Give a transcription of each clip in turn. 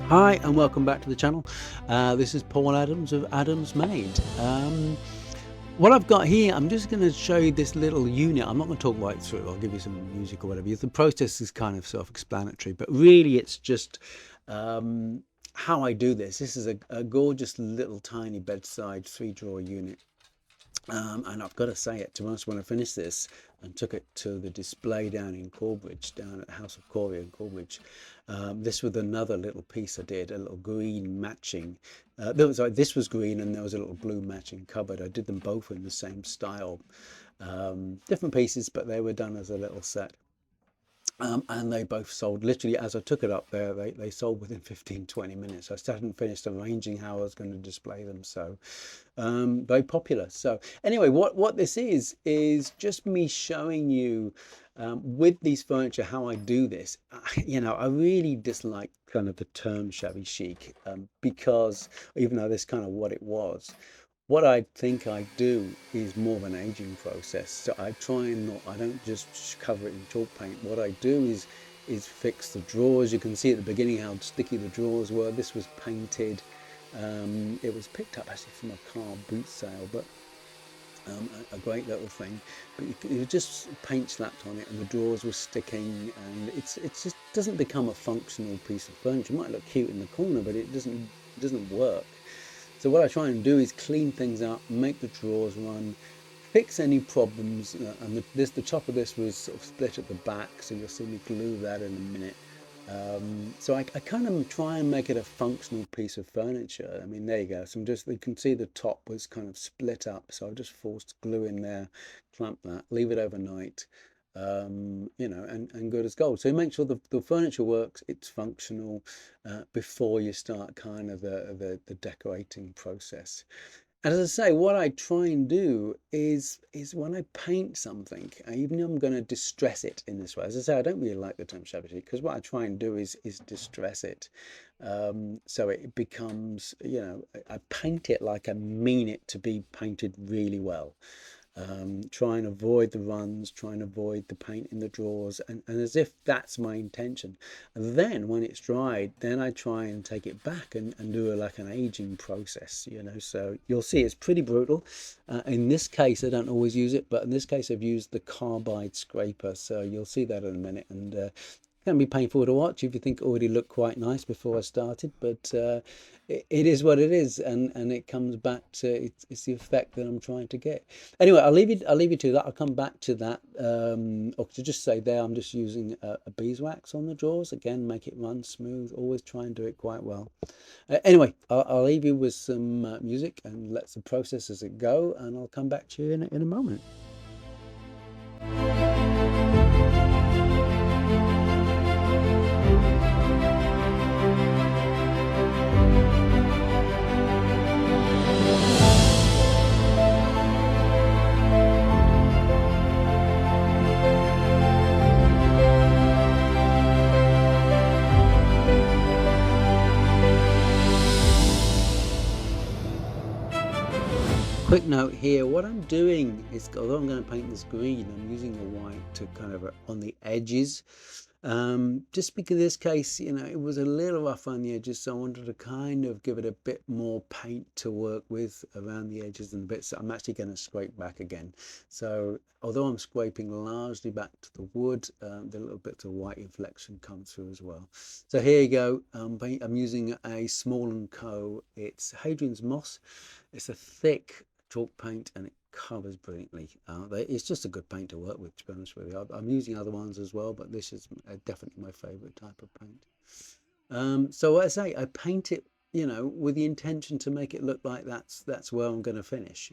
Hi and welcome back to the channel. This is Paul Adams of ADAMSMADE. What I've got here, I'm just going to show you this little unit. I'm not going to talk right through it. I'll give you some music or whatever. The process is kind of self-explanatory, but really it's just how I do this. This is a gorgeous little tiny bedside 3-drawer unit. And I've got to say it, to be honest, when I finished this and took it to the display down in Corbridge, down at the House of Coria in Corbridge, this was another little piece I did, a little green matching. This was green and there was a little blue matching cupboard. I did them both in the same style. Different pieces, but they were done as a little set. And they both sold literally as I took it up there. They sold within 15-20 minutes. I still hadn't finished arranging how I was going to display them, so very popular. So anyway, what this is just me showing you with these furniture how I do this. I really dislike kind of the term shabby chic, because even though that's kind of what it was, what I think I do is more of an aging process. So I try and not, I don't just cover it in chalk paint. What I do is fix the drawers. You can see at the beginning how sticky the drawers were. This was painted. It was picked up actually from a car boot sale, but a great little thing. But you just paint slapped on it and the drawers were sticking, and it just doesn't become a functional piece of furniture. It might look cute in the corner, but it doesn't work. So what I try and do is clean things up, make the drawers run, fix any problems. And the top of this was sort of split at the back, so you'll see me glue that in a minute. So I kind of try and make it a functional piece of furniture. I mean, there you go. So you can see the top was kind of split up, so I just forced glue in there, clamp that, leave it overnight. And good as gold. So make sure the furniture works, it's functional before you start kind of the decorating process. And as I say, what I try and do is when I paint something, even though I'm going to distress it in this way. As I say, I don't really like the term shabby chic, because what I try and do is distress it. So it becomes, I paint it like I mean it to be painted really well. Try and avoid the runs, try and avoid the paint in the drawers, and as if that's my intention. And then when it's dried, then I try and take it back and do like an aging process, so you'll see it's pretty brutal. In this case, I don't always use it, but in this case I've used the carbide scraper, so you'll see that in a minute. And can be painful to watch if you think it already looked quite nice before I started, but it is what it is, and it comes back to it's the effect that I'm trying to get. Anyway, I'll leave you to that. I'll come back to that. Or to just say there, I'm just using a beeswax on the drawers again, make it run smooth. Always try and do it quite well. Anyway, I'll leave you with some music and let the process as it go, and I'll come back to you in a moment. Quick note here, what I'm doing is, although I'm going to paint this green, I'm using the white to kind of on the edges, just because in this case, it was a little rough on the edges, so I wanted to kind of give it a bit more paint to work with around the edges and bits that I'm actually going to scrape back again. So although I'm scraping largely back to the wood, the little bits of white inflection come through as well. So here you go. I'm using a Small & Co. It's Hadrian's Moss. It's a thick chalk paint and it covers brilliantly. It's just a good paint to work with, to be honest with you. I'm using other ones as well, but this is definitely my favorite type of paint. So as I say, I paint it with the intention to make it look like that's where I'm going to finish,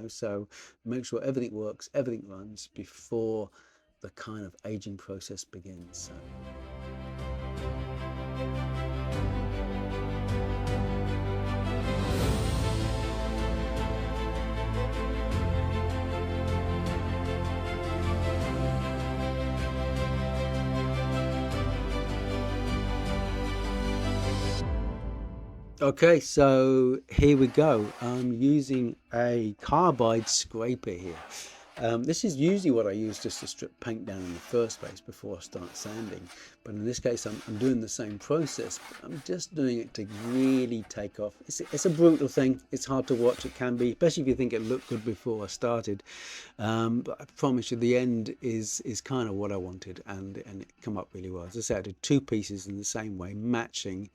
so make sure everything works, everything runs before the kind of aging process begins. Okay, so here we go. I'm using a carbide scraper here, This is usually what I use just to strip paint down in the first place before I start sanding. But in this case, I'm doing the same process. I'm just doing it to really take off. It's a brutal thing. It's hard to watch. It can be, especially if you think it looked good before I started. But I promise you, the end is kind of what I wanted, and it come up really well. As I said, I did two pieces in the same way, matching.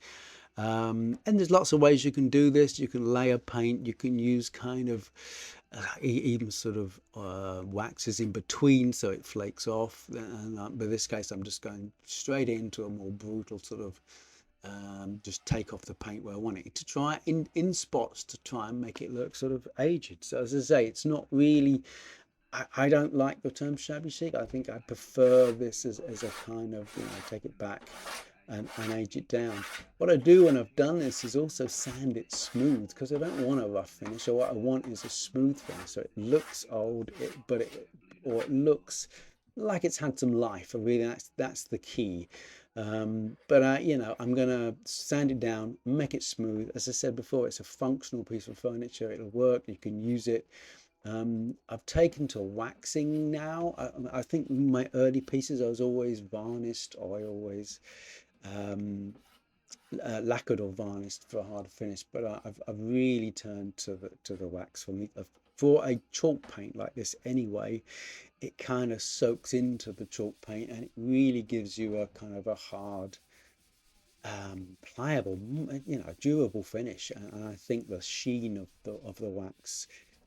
And there's lots of ways you can do this. You can layer paint. You can use kind of even sort of waxes in between so it flakes off. And in this case, I'm just going straight into a more brutal sort of just take off the paint where I want it to try in spots to try and make it look sort of aged. So as I say, it's not really. I don't like the term shabby chic. I think I prefer this as a kind of, take it back and age it down. What I do when I've done this is also sand it smooth, because I don't want a rough finish. So what I want is a smooth finish, so it looks old, or it looks like it's had some life. Really, that's the key. But I'm gonna sand it down, make it smooth. As I said before, it's a functional piece of furniture. It'll work. You can use it. I've taken to waxing now. I think my early pieces I was always varnished, or I always lacquered or varnished for a harder finish, but I've really turned to the wax for me. For a chalk paint like this anyway, it kind of soaks into the chalk paint and it really gives you a kind of a hard, pliable, durable finish. And I think the sheen of the wax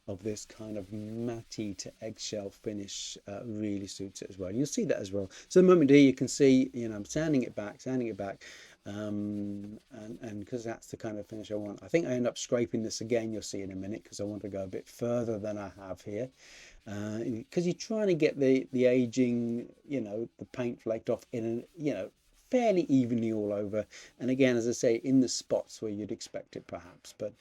of this kind of matty to eggshell finish really suits it as well. You'll see that as well. So the moment here you can see, I'm sanding it back, and because that's the kind of finish I want. I think I end up scraping this again, you'll see in a minute, because I want to go a bit further than I have here. Because you're trying to get the aging, the paint flaked off in fairly evenly all over, and again, as I say, in the spots where you'd expect it perhaps. But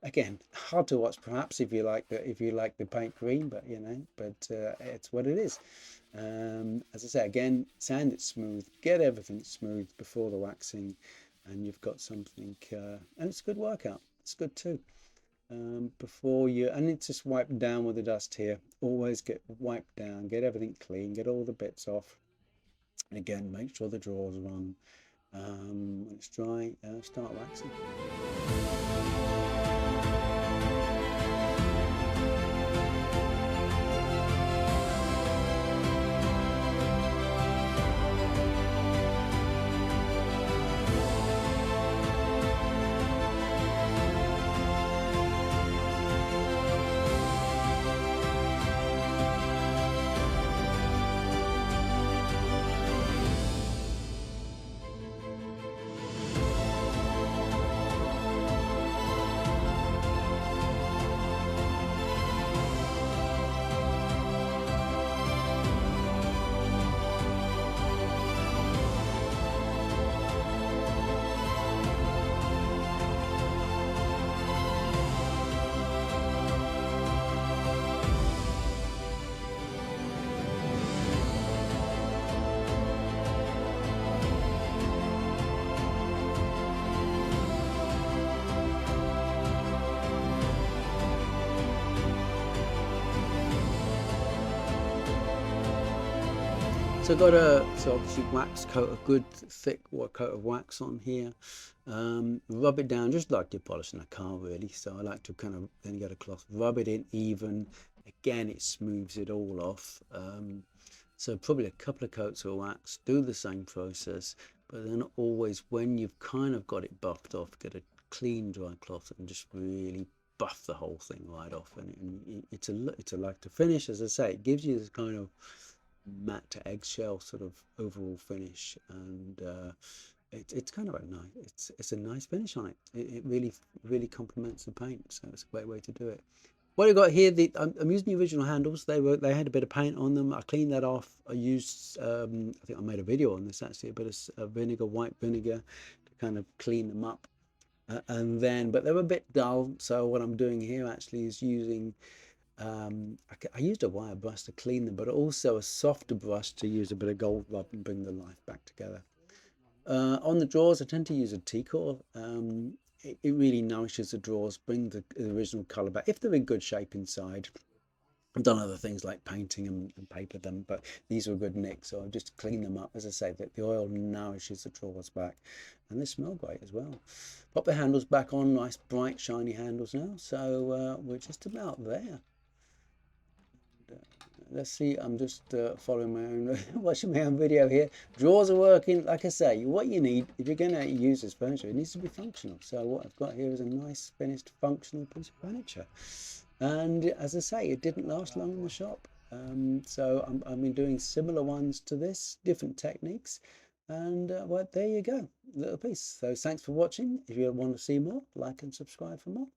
again, hard to watch perhaps if you like the paint green, but it's what it is. As I say, again, sand it smooth, get everything smooth before the waxing, and you've got something, and it's a good workout. It's good too. And it's just wiped down with the dust here. Always get wiped down, get everything clean, get all the bits off. And again, make sure the drawers are on. When it's dry, start waxing. So I've got obviously wax coat, a good thick coat of wax on here. Rub it down just like you're polishing a car really. So I like to kind of then get a cloth, rub it in even. Again, it smooths it all off. So probably a couple of coats of wax, do the same process, but then always when you've kind of got it buffed off, get a clean dry cloth and just really buff the whole thing right off. And it's a like to finish, as I say, it gives you this kind of matte to eggshell sort of overall finish, and it's kind of it's a nice finish on it. It really complements the paint, so it's a great way to do it. What I got here, I'm using the original handles. They had a bit of paint on them. I cleaned that off. I used I think I made a video on this actually, a bit of white vinegar to kind of clean them up, but they were a bit dull. So what I'm doing here actually is using I used a wire brush to clean them, but also a softer brush to use a bit of gold rub and bring the life back together. On the drawers, I tend to use a T-core. It really nourishes the drawers, bring the original colour back if they're in good shape inside. I've done other things like painting and papered them, but these were good nicks, so I've just cleaned them up. As I say, that the oil nourishes the drawers back, and they smell great as well. Pop the handles back on, nice bright shiny handles now, so we're just about there. Let's see, I'm just following my own, watching my own video here. Drawers are working. Like I say, what you need, if you're going to use this furniture, it needs to be functional. So what I've got here is a nice finished functional piece of furniture. And as I say, it didn't last long in the shop. So I've been doing similar ones to this, different techniques. And well, there you go, little piece. So thanks for watching. If you want to see more, like and subscribe for more.